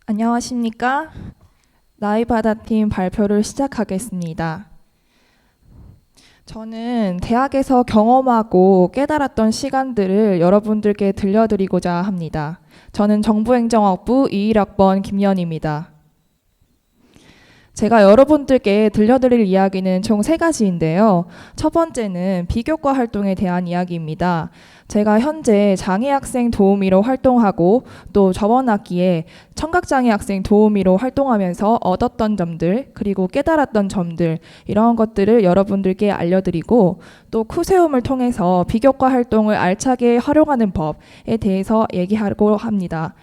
안녕하십니까? 나이바다팀 발표를 시작하겠습니다. 저는 대학에서 경험하고 깨달았던 시간들을 여러분들께 들려드리고자 합니다. 저는 정부행정학부 21학번 김연입니다. 제가 여러분들께 들려드릴 이야기는 총 3가지인데요. 첫 번째는 비교과 활동에 대한 이야기입니다. 제가 현재 장애학생 도우미로 활동하고 또 저번 학기에 청각장애 학생 도우미로 활동하면서 얻었던 점들 그리고 깨달았던 점들 이런 것들을 여러분들께 알려드리고 또 쿠세움을 통해서 비교과 활동을 알차게 활용하는 법에 대해서 얘기하려고 합니다.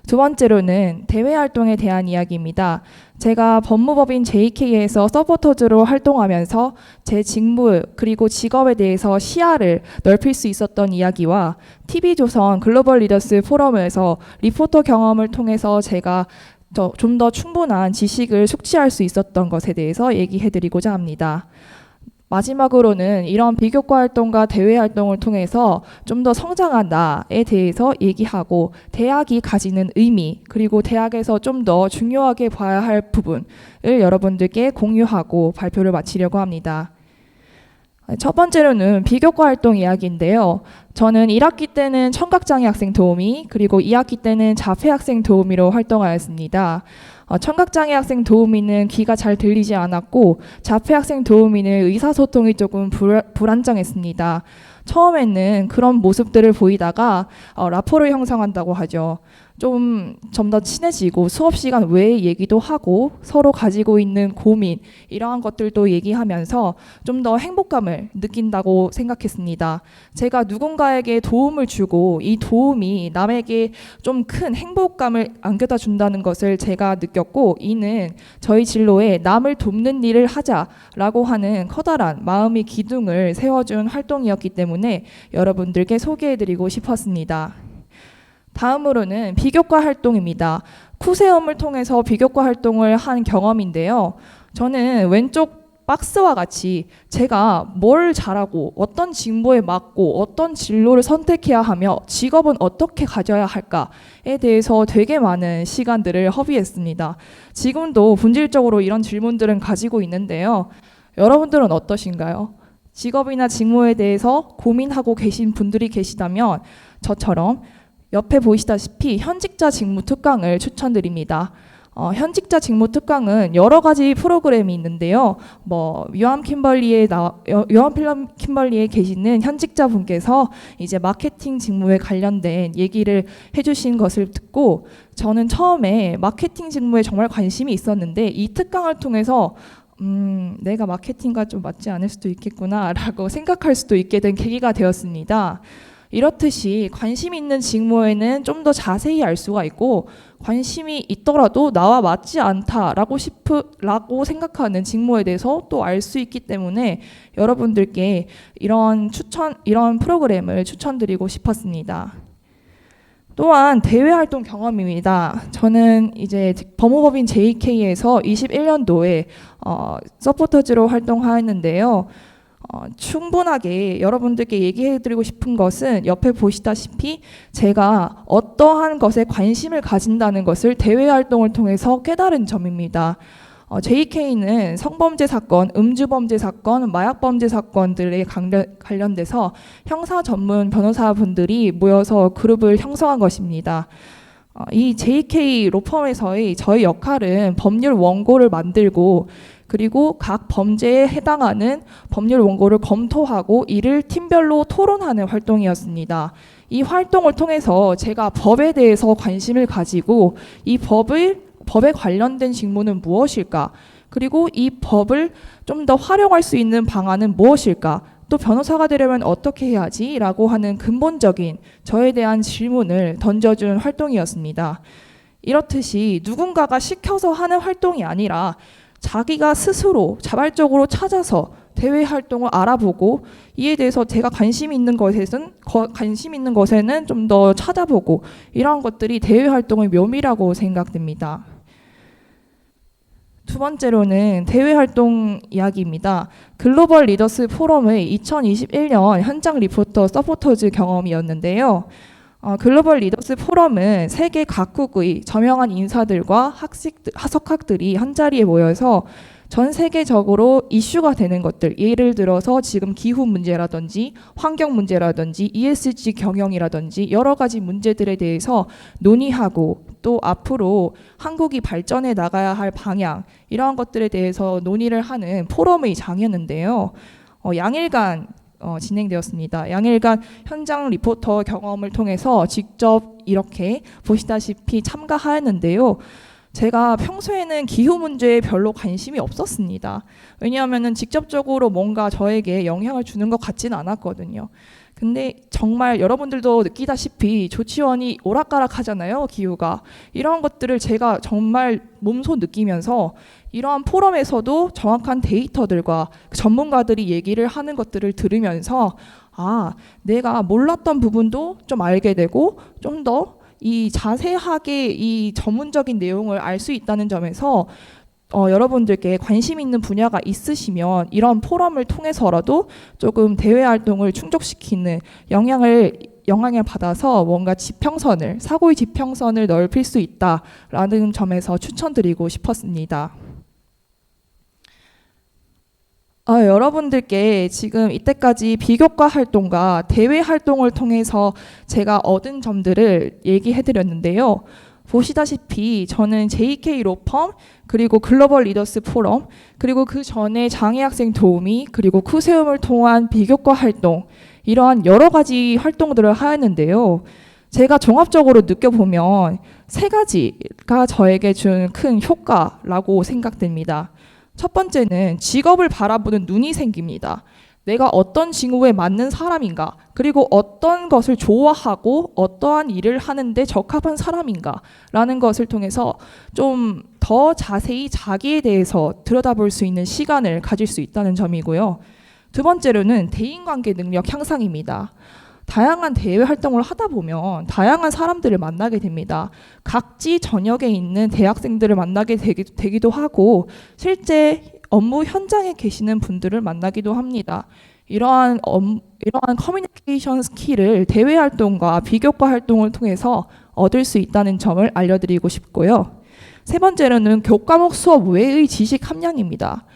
두 번째로는 대외 활동에 대한 이야기입니다. 제가 법무법인 JK에서 서포터즈로 활동하면서 제 직무 그리고 직업에 대해서 시야를 넓힐 수 있었던 이야기와 TV조선 글로벌 리더스 포럼에서 리포터 경험을 통해서 제가 좀 더 충분한 지식을 숙지할 수 있었던 것에 대해서 얘기해드리고자 합니다. 마지막으로는 이런 비교과 활동과 대외 활동을 통해서 좀 더 성장한 나에 대해서 얘기하고 대학이 가지는 의미 그리고 대학에서 좀 더 중요하게 봐야 할 부분을 여러분들께 공유하고 발표를 마치려고 합니다. 첫 번째로는 비교과 활동 이야기인데요. 저는 1학기 때는 청각장애 학생 도우미 그리고 2학기 때는 자폐학생 도우미로 활동하였습니다. 청각장애 학생 도우미는 귀가 잘 들리지 않았고 자폐학생 도우미는 의사소통이 조금 불안정했습니다. 처음에는 그런 모습들을 보이다가 라포를 형성한다고 하죠. 좀 더 친해지고 수업 시간 외의 얘기도 하고 서로 가지고 있는 고민 이러한 것들도 얘기하면서 좀 더 행복감을 느낀다고 생각했습니다. 제가 누군가에게 도움을 주고 이 도움이 남에게 좀 큰 행복감을 안겨다 준다는 것을 제가 느꼈고 이는 저희 진로에 남을 돕는 일을 하자라고 하는 커다란 마음의 기둥을 세워준 활동이었기 때문에 여러분들께 소개해드리고 싶었습니다. 다음으로는 비교과 활동입니다. 쿠세움을 통해서 비교과 활동을 한 경험인데요. 저는 왼쪽 박스와 같이 제가 뭘 잘하고 어떤 직무에 맞고 어떤 진로를 선택해야 하며 직업은 어떻게 가져야 할까에 대해서 되게 많은 시간들을 허비했습니다. 지금도 본질적으로 이런 질문들은 가지고 있는데요. 여러분들은 어떠신가요? 직업이나 직무에 대해서 고민하고 계신 분들이 계시다면 저처럼 옆에 보시다시피 현직자 직무 특강을 추천드립니다. 현직자 직무 특강은 여러 가지 프로그램이 있는데요. 유암 킴벌리에 계시는 현직자 분께서 이제 마케팅 직무에 관련된 얘기를 해주신 것을 듣고 저는 처음에 마케팅 직무에 정말 관심이 있었는데 이 특강을 통해서 내가 마케팅과 좀 맞지 않을 수도 있겠구나라고 생각할 수도 있게 된 계기가 되었습니다. 이렇듯이 관심 있는 직무에는 좀 더 자세히 알 수가 있고 관심이 있더라도 나와 맞지 않다라고 생각하는 직무에 대해서 또 알 수 있기 때문에 여러분들께 이런 프로그램을 추천드리고 싶었습니다. 또한 대외 활동 경험입니다. 저는 이제 법무법인 JK에서 21년도에 서포터즈로 활동하였는데요. 충분하게 여러분들께 얘기해드리고 싶은 것은 옆에 보시다시피 제가 어떠한 것에 관심을 가진다는 것을 대외 활동을 통해서 깨달은 점입니다. JK는 성범죄 사건, 음주범죄 사건, 마약범죄 사건들에 관련돼서 형사 전문 변호사분들이 모여서 그룹을 형성한 것입니다. 이 JK 로펌에서의 저희 역할은 법률 원고를 만들고 그리고 각 범죄에 해당하는 법률 원고를 검토하고 이를 팀별로 토론하는 활동이었습니다. 이 활동을 통해서 제가 법에 대해서 관심을 가지고 이 법에 관련된 직무는 무엇일까? 그리고 이 법을 좀 더 활용할 수 있는 방안은 무엇일까? 또 변호사가 되려면 어떻게 해야지? 라고 하는 근본적인 저에 대한 질문을 던져준 활동이었습니다. 이렇듯이 누군가가 시켜서 하는 활동이 아니라 자기가 스스로 자발적으로 찾아서 대외 활동을 알아보고 이에 대해서 제가 관심 있는 것에는 좀 더 찾아보고 이러한 것들이 대외 활동의 묘미라고 생각됩니다. 두 번째로는 대외 활동 이야기입니다. 글로벌 리더스 포럼의 2021년 현장 리포터 서포터즈 경험이었는데요. 글로벌 리더스 포럼은 세계 각국의 저명한 인사들과 하석학들이 한자리에 모여서 전 세계적으로 이슈가 되는 것들, 예를 들어서 지금 기후 문제라든지 환경 문제라든지 ESG 경영이라든지 여러 가지 문제들에 대해서 논의하고, 또 앞으로 한국이 발전해 나가야 할 방향, 이러한 것들에 대해서 논의를 하는 포럼의 장이었는데요. 양일간 진행되었습니다. 양일간 현장 리포터 경험을 통해서 직접 이렇게 보시다시피 참가하였는데요. 제가 평소에는 기후 문제에 별로 관심이 없었습니다. 왜냐하면 직접적으로 뭔가 저에게 영향을 주는 것 같지는 않았거든요. 근데 정말 여러분들도 느끼다시피 조치원이 오락가락 하잖아요, 기후가. 이런 것들을 제가 정말 몸소 느끼면서 이러한 포럼에서도 정확한 데이터들과 전문가들이 얘기를 하는 것들을 들으면서 내가 몰랐던 부분도 좀 알게 되고 좀 더 이 자세하게 이 전문적인 내용을 알 수 있다는 점에서 여러분들께 관심 있는 분야가 있으시면 이런 포럼을 통해서라도 조금 대외 활동을 충족시키는 영향을 받아서 뭔가 사고의 지평선을 넓힐 수 있다라는 점에서 추천드리고 싶었습니다. 여러분들께 지금 이때까지 비교과 활동과 대외 활동을 통해서 제가 얻은 점들을 얘기해드렸는데요. 보시다시피 저는 JK 로펌, 그리고 글로벌 리더스 포럼, 그리고 그 전에 장애학생 도우미, 그리고 쿠세움을 통한 비교과 활동, 이러한 여러 가지 활동들을 하였는데요. 제가 종합적으로 느껴보면 세 가지가 저에게 준 큰 효과라고 생각됩니다. 첫 번째는 직업을 바라보는 눈이 생깁니다. 내가 어떤 직무에 맞는 사람인가, 그리고 어떤 것을 좋아하고 어떠한 일을 하는데 적합한 사람인가 라는 것을 통해서 좀 더 자세히 자기에 대해서 들여다볼 수 있는 시간을 가질 수 있다는 점이고요. 두 번째로는 대인관계 능력 향상입니다. 다양한 대외 활동을 하다 보면 다양한 사람들을 만나게 됩니다. 각지 전역에 있는 대학생들을 만나게 되기도 하고, 실제 업무 현장에 계시는 분들을 만나기도 합니다. 이러한 커뮤니케이션 스킬을 대외 활동과 비교과 활동을 통해서 얻을 수 있다는 점을 알려드리고 싶고요. 세 번째로는 교과목 수업 외의 지식 함량입니다.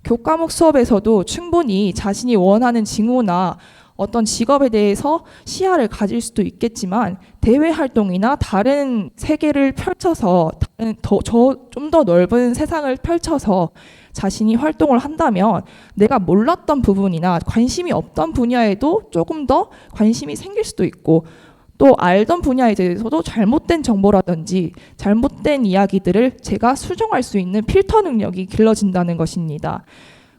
교과목 수업에서도 충분히 자신이 원하는 직무나 어떤 직업에 대해서 시야를 가질 수도 있겠지만, 대외 활동이나 다른 세계를 펼쳐서 좀 더 넓은 세상을 펼쳐서 자신이 활동을 한다면 내가 몰랐던 부분이나 관심이 없던 분야에도 조금 더 관심이 생길 수도 있고, 또 알던 분야에 대해서도 잘못된 정보라든지 잘못된 이야기들을 제가 수정할 수 있는 필터 능력이 길러진다는 것입니다.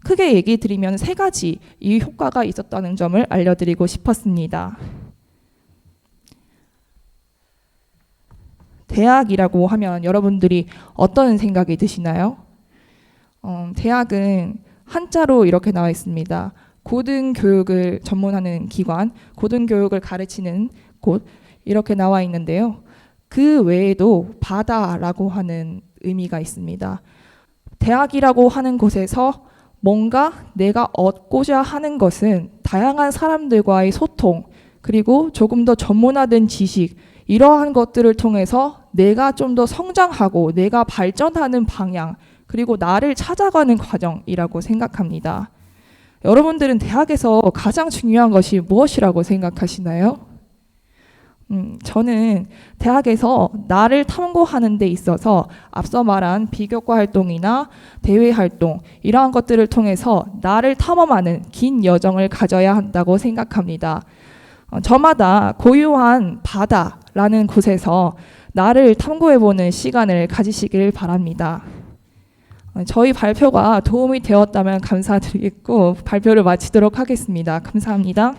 크게 얘기 드리면 세 가지 이 효과가 있었다는 점을 알려드리고 싶었습니다. 대학이라고 하면 여러분들이 어떤 생각이 드시나요? 대학은 한자로 이렇게 나와 있습니다. 고등교육을 전문하는 기관, 고등교육을 가르치는 곳, 이렇게 나와 있는데요. 그 외에도 바다라고 하는 의미가 있습니다. 대학이라고 하는 곳에서 뭔가 내가 얻고자 하는 것은 다양한 사람들과의 소통, 그리고 조금 더 전문화된 지식, 이러한 것들을 통해서 내가 좀 더 성장하고 내가 발전하는 방향, 그리고 나를 찾아가는 과정이라고 생각합니다. 여러분들은 대학에서 가장 중요한 것이 무엇이라고 생각하시나요? 저는 대학에서 나를 탐구하는 데 있어서 앞서 말한 비교과 활동이나 대외 활동, 이러한 것들을 통해서 나를 탐험하는 긴 여정을 가져야 한다고 생각합니다. 저마다 고유한 바다라는 곳에서 나를 탐구해보는 시간을 가지시길 바랍니다. 저희 발표가 도움이 되었다면 감사드리겠고, 발표를 마치도록 하겠습니다. 감사합니다.